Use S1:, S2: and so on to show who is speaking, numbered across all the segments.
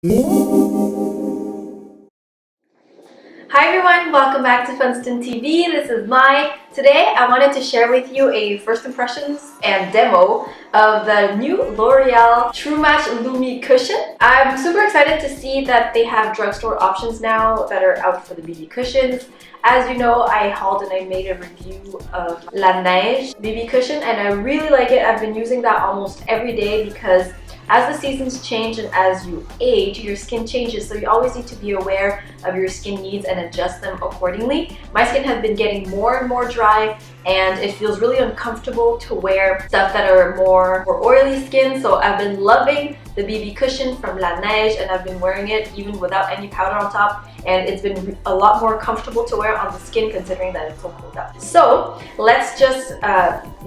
S1: Hi everyone, welcome back to FUNSTON TV. This is Mai. Today I wanted to share with you a first impressions and demo of the new L'Oreal True Match Lumi cushion. I'm super excited to see that they have drugstore options now that are out for the BB cushions. As you know, I hauled and I made a review of La Neige BB cushion and I really like it. I've been using that almost every day because as the seasons change and as you age, your skin changes, so you always need to be aware of your skin needs and adjust them accordingly. My skin has been getting more and more dry and it feels really uncomfortable to wear stuff that are more oily skin, so I've been loving the BB cushion from La Neige and I've been wearing it even without any powder on top, and it's been a lot more comfortable to wear on the skin considering that it's so cold out. So let's just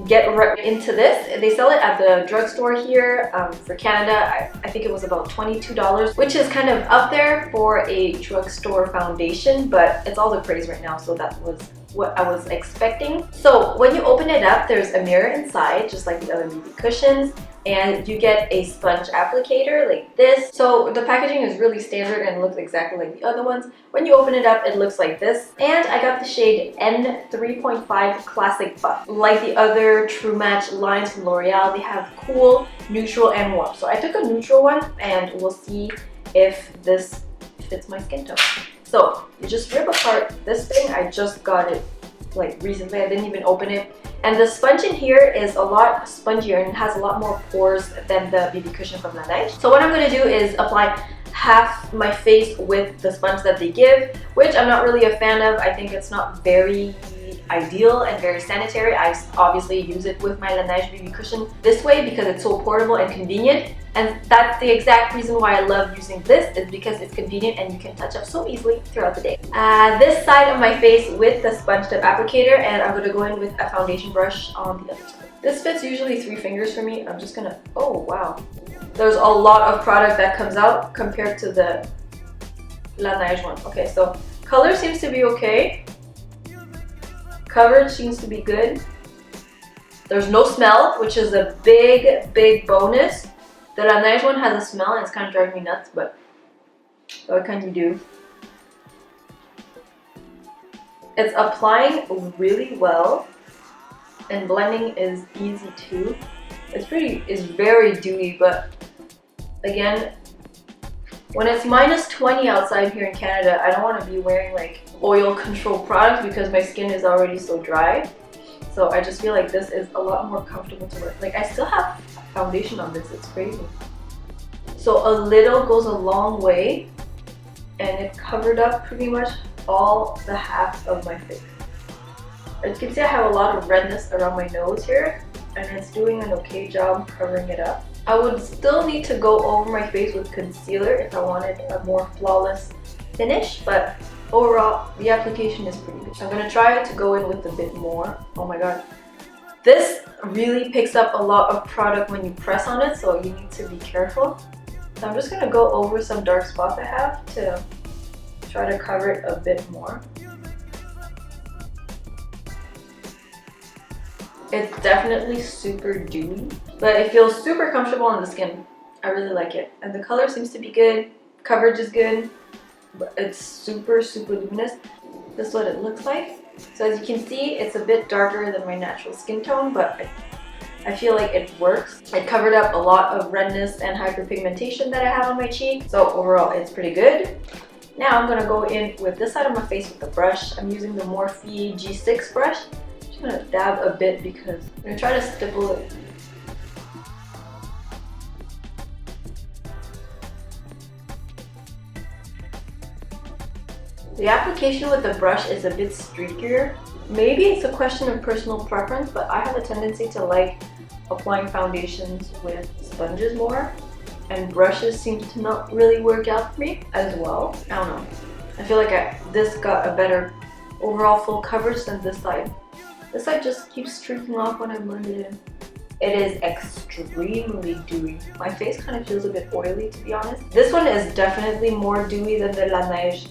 S1: get right into this. They sell it at the drugstore here for Canada. I think it was about $22, which is kind of up there for a drugstore foundation, but it's all the craze right now, so that was what I was expecting. So when you open it up, there's a mirror inside, just like the other BB cushions, and you get a sponge applicator like this. So the packaging is really standard and looks exactly like the other ones. When you open it up, it looks like this. And I got the shade N3.5 Classic Buff. Like the other True Match lines from L'Oreal, they have cool, neutral, and warm. So I took a neutral one and we'll see if this fits my skin tone. So you just rip apart this thing. I just got it like recently. I didn't even open it. And the sponge in here is a lot spongier and it has a lot more pores than the BB cushion from La Neige. So what I'm going to do is apply half my face with the sponge that they give, which I'm not really a fan of. I think it's not very ideal and very sanitary. I obviously use it with my La Neige BB cushion this way because it's so portable and convenient, and that's the exact reason why I love using this, is because it's convenient and you can touch up so easily throughout the day. This side of my face with the sponge tip applicator, and I'm going to go in with a foundation brush on the other side. This fits usually 3 fingers for me. I'm just gonna, oh wow, there's a lot of product that comes out compared to the La Neige one. Okay, so color seems to be okay. Coverage seems to be good. There's no smell, which is a big bonus. The La Neige one has a smell and it's kind of driving me nuts, but what can you do? It's applying really well and blending is easy too. It's very dewy, but again, when it's -20 outside here in Canada, I don't want to be wearing like oil control products because my skin is already so dry. So I just feel like this is a lot more comfortable to wear. Like I still have foundation on this, it's crazy. So a little goes a long way and it covered up pretty much all the half of my face. As you can see, I have a lot of redness around my nose here and it's doing an okay job covering it up. I would still need to go over my face with concealer if I wanted a more flawless finish, but overall, the application is pretty good. I'm going to try to go in with a bit more. Oh my god. This really picks up a lot of product when you press on it, so you need to be careful. So I'm just going to go over some dark spots I have to try to cover it a bit more. It's definitely super dewy, but it feels super comfortable on the skin. I really like it. And the color seems to be good. Coverage is good. But it's super luminous. This is what it looks like. So as you can see, it's a bit darker than my natural skin tone, but I feel like it works. It covered up a lot of redness and hyperpigmentation that I have on my cheek. So overall, it's pretty good. Now I'm gonna go in with this side of my face with the brush. I'm using the Morphe G6 brush. I'm gonna dab a bit because I'm gonna try to stipple it. The application with the brush is a bit streakier. Maybe it's a question of personal preference, but I have a tendency to like applying foundations with sponges more, and brushes seem to not really work out for me as well. I don't know. I feel like this got a better overall full coverage than this side. This side just keeps streaking off when I blend it in. It is extremely dewy. My face kind of feels a bit oily, to be honest. This one is definitely more dewy than the La Neige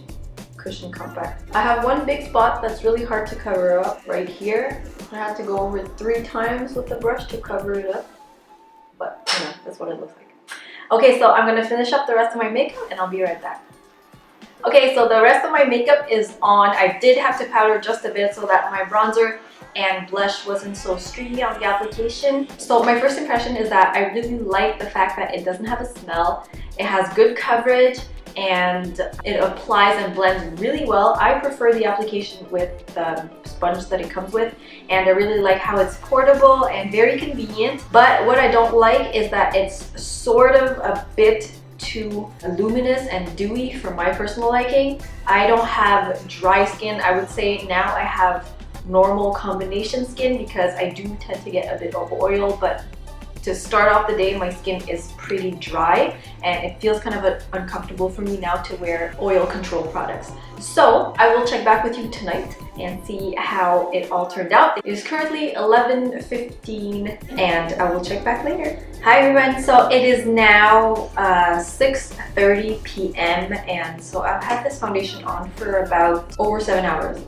S1: Cushion Compact. I have one big spot that's really hard to cover up right here. I had to go over it 3 times with the brush to cover it up. But, you know, that's what it looks like. Okay, so I'm gonna finish up the rest of my makeup and I'll be right back. Okay, so the rest of my makeup is on. I did have to powder just a bit so that my bronzer and blush wasn't so streaky on the application. So my first impression is that I really like the fact that it doesn't have a smell. It has good coverage and it applies and blends really well. I prefer the application with the sponge that it comes with, and I really like how it's portable and very convenient. But what I don't like is that it's sort of a bit too luminous and dewy for my personal liking. I don't have dry skin. I would say now I have normal combination skin because I do tend to get a bit of oil, but to start off the day my skin is pretty dry and it feels kind of uncomfortable for me now to wear oil control products. So I will check back with you tonight and see how it all turned out. It is currently 11:15 and I will check back later. Hi everyone, so it is now 6:30 p.m. and so I've had this foundation on for about over 7 hours.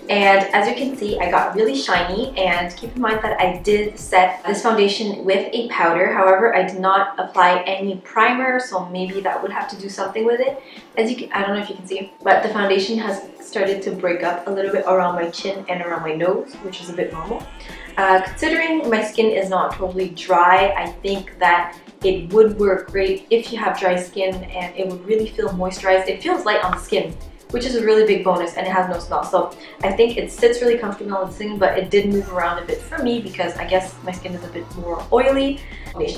S1: And as you can see, I got really shiny, and keep in mind that I did set this foundation with a powder. However, I did not apply any primer, so maybe that would have to do something with it. As you can, I don't know if you can see, but the foundation has started to break up a little bit around my chin and around my nose, which is a bit normal. Considering my skin is not totally dry, I think that it would work great if you have dry skin and it would really feel moisturized. It feels light on the skin, which is a really big bonus, and it has no smell. So I think it sits really comfortably on the skin, but it did move around a bit for me because I guess my skin is a bit more oily.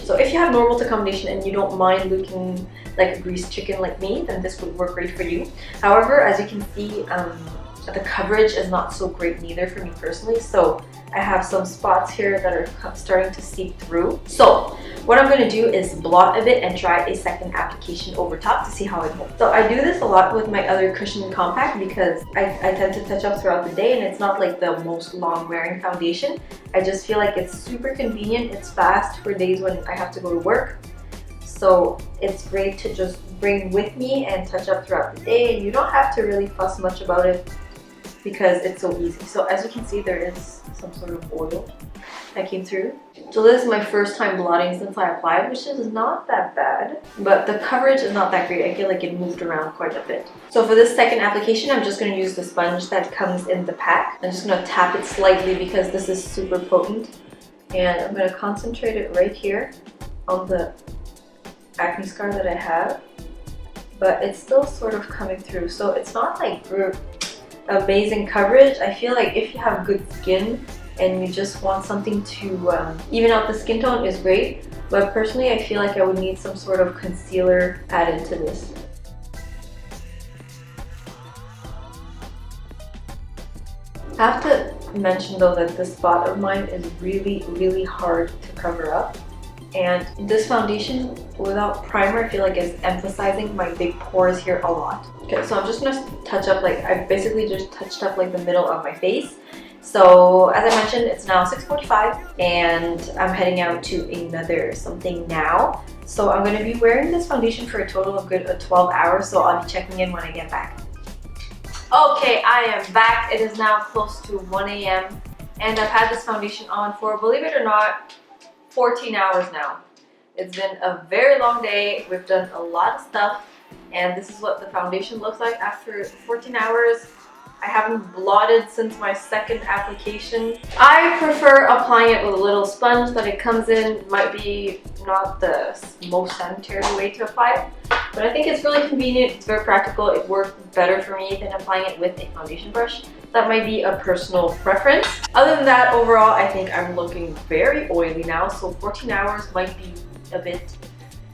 S1: So if you have normal to combination and you don't mind looking like a greased chicken like me, then this would work great for you. However, as you can see, the coverage is not so great neither for me personally. So I have some spots here that are starting to seep through. So what I'm going to do is blot a bit and try a second application over top to see how it holds. So I do this a lot with my other cushion compact because I tend to touch up throughout the day, and it's not like the most long wearing foundation. I just feel like it's super convenient. It's fast for days when I have to go to work. So it's great to just bring with me and touch up throughout the day, and you don't have to really fuss much about it because it's so easy. So as you can see, there is some sort of oil that came through. So this is my first time blotting since I applied, which is not that bad, but the coverage is not that great. I feel like it moved around quite a bit. So for this second application, I'm just going to use the sponge that comes in the pack. I'm just going to tap it slightly because this is super potent, and I'm going to concentrate it right here on the acne scar that I have, but it's still sort of coming through. So it's not like amazing coverage. I feel like if you have good skin and you just want something to even out the skin tone is great, but personally I feel like I would need some sort of concealer added to this. I have to mention though that this spot of mine is really hard to cover up, and this foundation without primer I feel like is emphasizing my big pores here a lot. Okay, so I'm just gonna touch up, like I basically just touched up like the middle of my face. So as I mentioned, it's now 6:45 and I'm heading out to another something now. So I'm gonna be wearing this foundation for a total of good 12 hours, so I'll be checking in when I get back. Okay, I am back. It is now close to 1 a.m. and I've had this foundation on for, believe it or not, 14 hours now. It's been a very long day. We've done a lot of stuff, and this is what the foundation looks like after 14 hours. I haven't blotted since my second application. I prefer applying it with a little sponge that it comes in. Might be not the most sanitary way to apply it, but I think it's really convenient. It's very practical. It worked better for me than applying it with a foundation brush. That might be a personal preference. Other than that, overall, I think I'm looking very oily now, so 14 hours might be a bit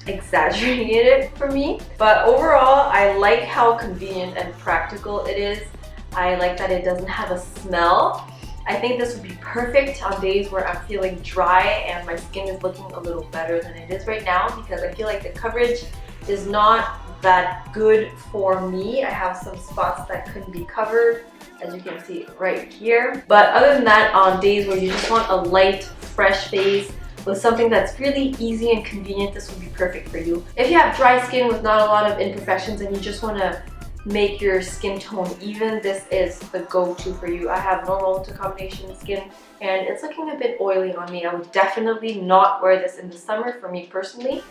S1: exaggerated for me. But overall, I like how convenient and practical it is. I like that it doesn't have a smell. I think this would be perfect on days where I'm feeling dry and my skin is looking a little better than it is right now, because I feel like the coverage is not that good for me. I have some spots that couldn't be covered, as you can see right here. But other than that, on days where you just want a light, fresh face with something that's really easy and convenient, this would be perfect for you. If you have dry skin with not a lot of imperfections and you just want to make your skin tone even, this is the go-to for you. I have normal to combination skin and it's looking a bit oily on me. I would definitely not wear this in the summer for me personally,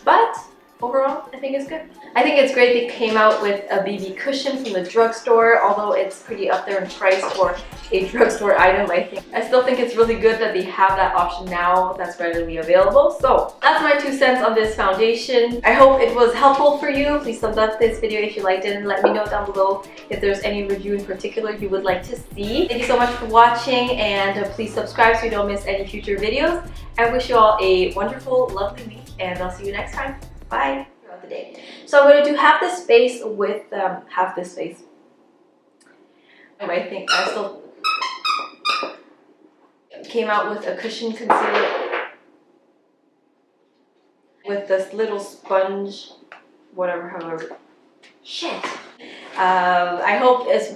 S1: but overall, I think it's good. I think it's great they came out with a BB cushion from the drugstore, although it's pretty up there in price for a drugstore item. I still think it's really good that they have that option now that's readily available. So that's my 2 cents on this foundation. I hope it was helpful for you. Please thumbs up this video if you liked it and let me know down below if there's any review in particular you would like to see. Thank you so much for watching, and please subscribe so you don't miss any future videos. I wish you all a wonderful, lovely week, and I'll see you next time. Bye throughout the day. So I'm going to do half this face with half this face. I think I still came out with a cushion concealer with this little sponge, whatever, however. Shit. I hope it's